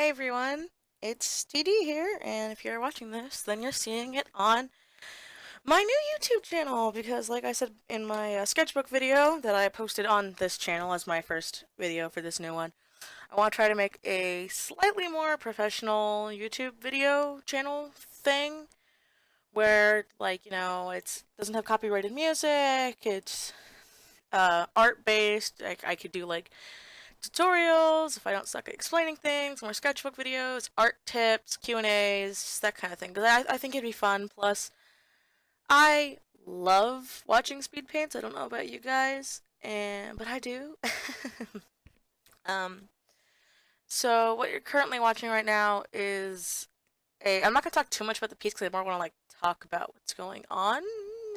Hey everyone, it's DD here, and if you're watching this, then you're seeing it on my new YouTube channel because, like I said in my sketchbook video that I posted on this channel as my first video for this new one, I want to try to make a slightly more professional YouTube video channel thing where, like, it doesn't have copyrighted music, it's art based. I could do like tutorials, if I don't suck at explaining things, more sketchbook videos, art tips, Q&As, that kind of thing. Because I think it'd be fun. Plus, I love watching speed paints. I don't know about you guys, but I do. um, so what you're currently watching right now is a. I'm not gonna talk too much about the piece because I more want to like talk about what's going on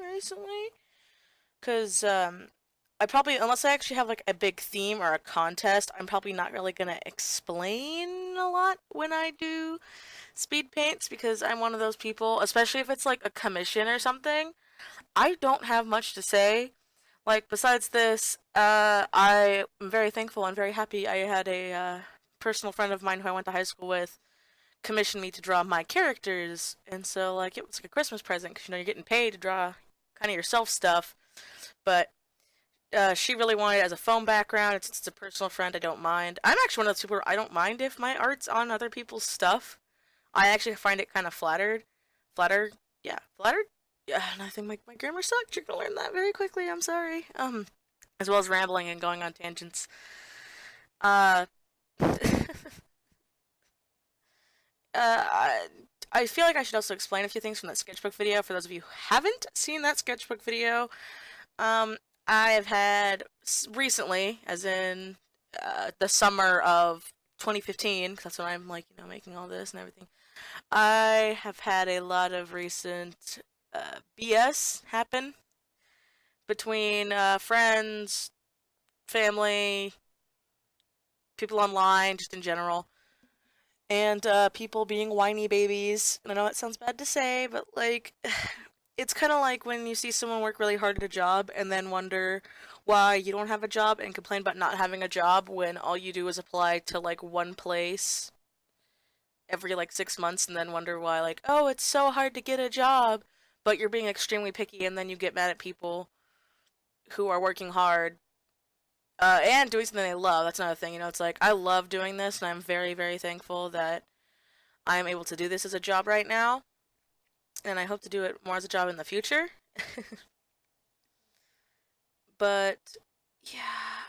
recently. Because I probably, unless I actually have like a big theme or a contest, I'm probably not really gonna explain a lot when I do speed paints because I'm one of those people, especially if it's like a commission or something. I don't have much to say. Like besides this, I am very thankful and very happy. I had a personal friend of mine who I went to high school with commission me to draw my characters, and so like it was like a Christmas present because you're getting paid to draw kind of yourself stuff, but she really wanted it as a foam background. It's a personal friend. I don't mind. I'm actually one of those people where I don't mind if my art's on other people's stuff. I actually find it kind of flattered. Flattered? Yeah, flattered? Yeah, and I think my grammar sucked. You're gonna learn that very quickly. I'm sorry. As well as rambling and going on tangents. Uh, I, I feel like I should also explain a few things from that sketchbook video for those of you who haven't seen that sketchbook video. Um, I have had recently, as in the summer of 2015, because that's when I'm like, making all this and everything. I have had a lot of recent BS happen between friends, family, people online, just in general, and people being whiny babies. And I know it sounds bad to say, but like, it's kind of like when you see someone work really hard at a job and then wonder why you don't have a job and complain about not having a job when all you do is apply to like one place every like 6 months and then wonder why, like, oh, it's so hard to get a job, but you're being extremely picky and then you get mad at people who are working hard and doing something they love. That's another thing. It's like I love doing this and I'm very, very thankful that I'm able to do this as a job right now, and I hope to do it more as a job in the future. But yeah,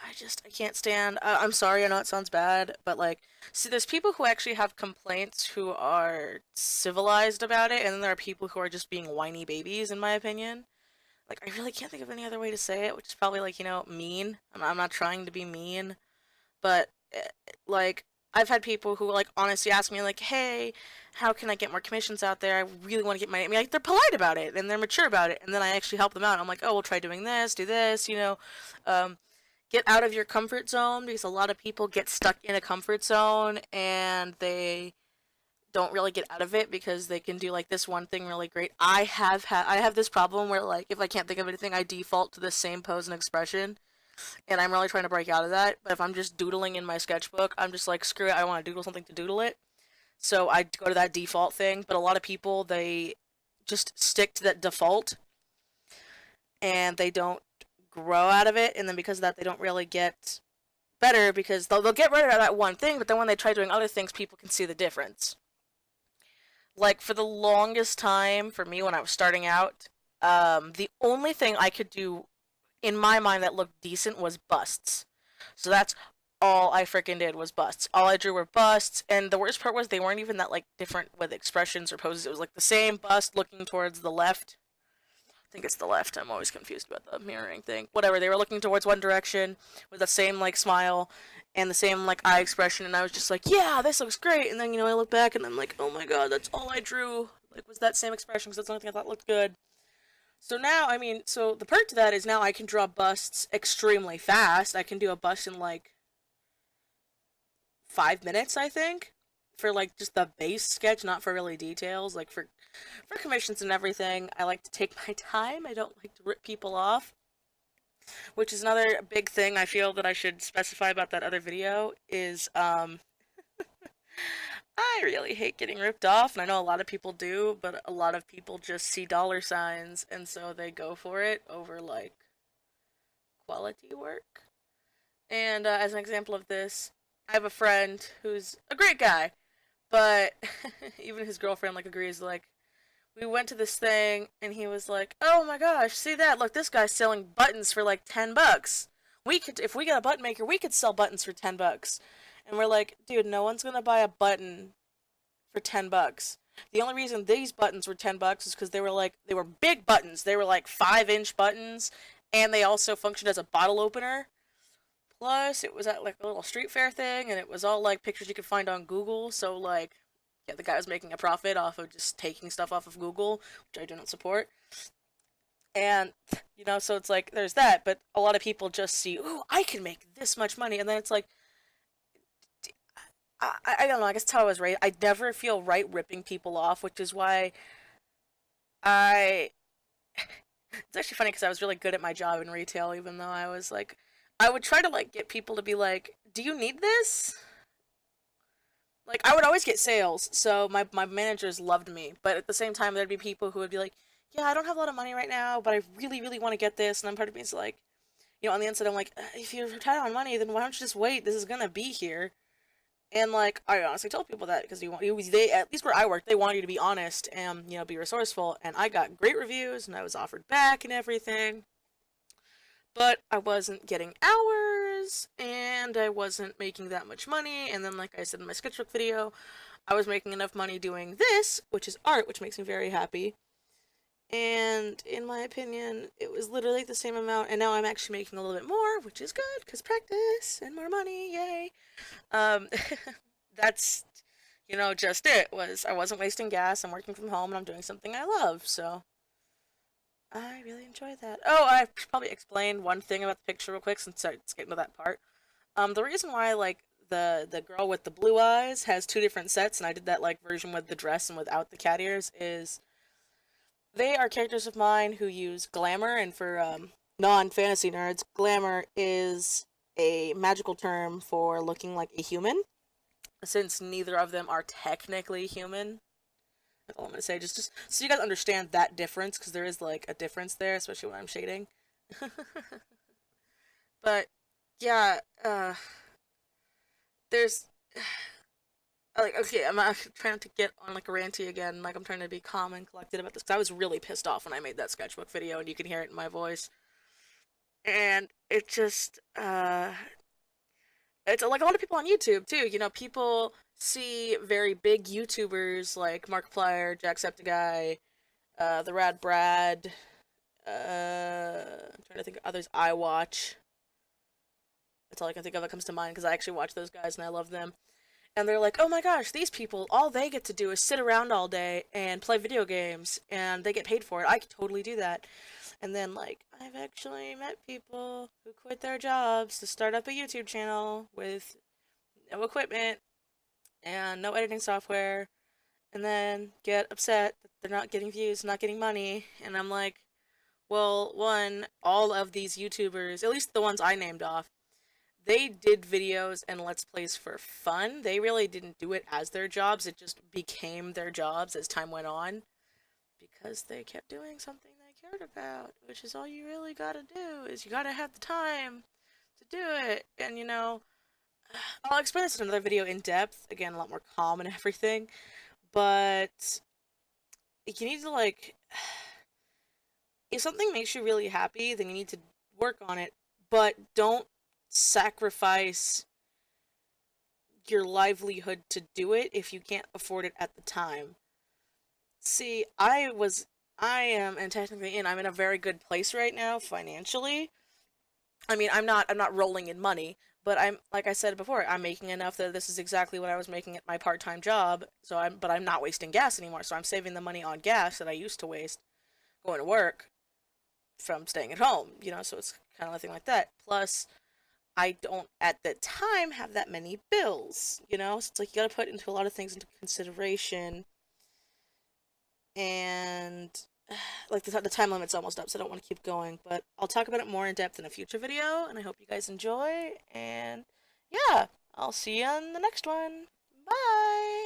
I can't stand. I'm sorry, I know it sounds bad, but like, see, there's people who actually have complaints who are civilized about it, and then there are people who are just being whiny babies, in my opinion. Like, I really can't think of any other way to say it, which is probably like, mean. I'm not trying to be mean, but like, I've had people who like honestly ask me like, "Hey, how can I get more commissions out there? I really want to get my." I mean, like they're polite about it and they're mature about it, and then I actually help them out. I'm like, "Oh, we'll try doing this, do this," um, get out of your comfort zone because a lot of people get stuck in a comfort zone and they don't really get out of it because they can do like this one thing really great. I have this problem where like if I can't think of anything, I default to the same pose and expression, and I'm really trying to break out of that. But if I'm just doodling in my sketchbook, I'm just like, screw it, I want to doodle something to doodle it. So I go to that default thing. But a lot of people, they just stick to that default and they don't grow out of it. And then because of that, they don't really get better because they'll get rid of that one thing. But then when they try doing other things, people can see the difference. Like for the longest time, for me when I was starting out, the only thing I could do in my mind that looked decent was busts. So that's all I freaking did was busts. All I drew were busts, and the worst part was they weren't even that like different with expressions or poses. It was like the same bust looking towards the left. I think it's the left. I'm always confused about the mirroring thing. Whatever, they were looking towards one direction with the same like smile and the same like eye expression, and I was just like, yeah, this looks great. And then I look back and I'm like, oh my god, that's all I drew. Like was that same expression because that's the only thing I thought looked good. So now, I mean, so the perk to that is now I can draw busts extremely fast. I can do a bust in like 5 minutes, I think, for like just the base sketch, not for really details. Like for commissions and everything, I like to take my time. I don't like to rip people off, which is another big thing I feel that I should specify about that other video is I really hate getting ripped off, and I know a lot of people do, but a lot of people just see dollar signs, and so they go for it over, like, quality work. And as an example of this, I have a friend who's a great guy, but even his girlfriend, like, agrees, like, we went to this thing, and he was like, "Oh my gosh, see that? Look, this guy's selling buttons for like $10. We could, if we got a button maker, we could sell buttons for $10." And we're like, "Dude, no one's gonna buy a button for $10. The only reason these buttons were $10 is because they were big buttons. They were like 5-inch buttons, and they also functioned as a bottle opener. Plus, it was at like a little street fair thing, and it was all like pictures you could find on Google. So like, yeah, the guy was making a profit off of just taking stuff off of Google, which I do not support. And so it's like there's that, but a lot of people just see, "Ooh, I can make this much money," and then it's like, I don't know. I guess that's how I was raised. I never feel right ripping people off, which is why I. It's actually funny because I was really good at my job in retail, even though I was like, I would try to like get people to be like, "Do you need this?" Like I would always get sales, so my managers loved me. But at the same time, there'd be people who would be like, "Yeah, I don't have a lot of money right now, but I really, really want to get this." And then part of me is like, on the inside, I'm like, if you're tight on money, then why don't you just wait? This is gonna be here. And like, I honestly tell people that because they at least where I work, they want you to be honest and be resourceful. And I got great reviews, and I was offered back and everything, but I wasn't getting hours, and I wasn't making that much money. And then, like I said in my sketchbook video, I was making enough money doing this, which is art, which makes me very happy. And in my opinion, it was literally the same amount, and now I'm actually making a little bit more, which is good because practice and more money, yay. Um, that's just it. Was I wasn't wasting gas. I'm working from home, and I'm doing something I love, so I really enjoy that. Oh, I should probably explain one thing about the picture real quick since it's getting to that part. The reason why like the girl with the blue eyes has two different sets, and I did that like version with the dress and without the cat ears, is they are characters of mine who use glamour, and for non-fantasy nerds, glamour is a magical term for looking like a human, since neither of them are technically human. That's all I'm gonna say. Just so you guys understand that difference, because there is like a difference there, especially when I'm shading. But yeah, there's like okay, I'm not trying to get on like a ranty again. Like I'm trying to be calm and collected about this. 'Cause I was really pissed off when I made that sketchbook video, and you can hear it in my voice. And it just it's like a lot of people on YouTube too. People see very big YouTubers like Markiplier, Jacksepticeye, the Rad Brad. I'm trying to think of others I watch. That's all I can think of that comes to mind because I actually watch those guys and I love them. And they're like, "Oh my gosh, these people, all they get to do is sit around all day and play video games, and they get paid for it. I could totally do that." And then, like, I've actually met people who quit their jobs to start up a YouTube channel with no equipment and no editing software, and then get upset that they're not getting views, not getting money. And I'm like, well, one, all of these YouTubers, at least the ones I named off, they did videos and Let's Plays for fun. They really didn't do it as their jobs. It just became their jobs as time went on because they kept doing something they cared about, which is all you really gotta do, is you gotta have the time to do it. And I'll explain this in another video in depth, again, a lot more calm and everything, but you need to, like, if something makes you really happy, then you need to work on it, but don't sacrifice your livelihood to do it if you can't afford it at the time. See, and technically I'm in a very good place right now financially. I mean, I'm not rolling in money, but I'm, like I said before, I'm making enough that this is exactly what I was making at my part-time job. But I'm not wasting gas anymore. So I'm saving the money on gas that I used to waste going to work from staying at home, so it's kind of a thing like that. Plus, I don't at the time have that many bills, so it's like you gotta put into a lot of things into consideration. And like the time limit's almost up, so I don't want to keep going, but I'll talk about it more in depth in a future video, and I hope you guys enjoy. And yeah, I'll see you on the next one. Bye.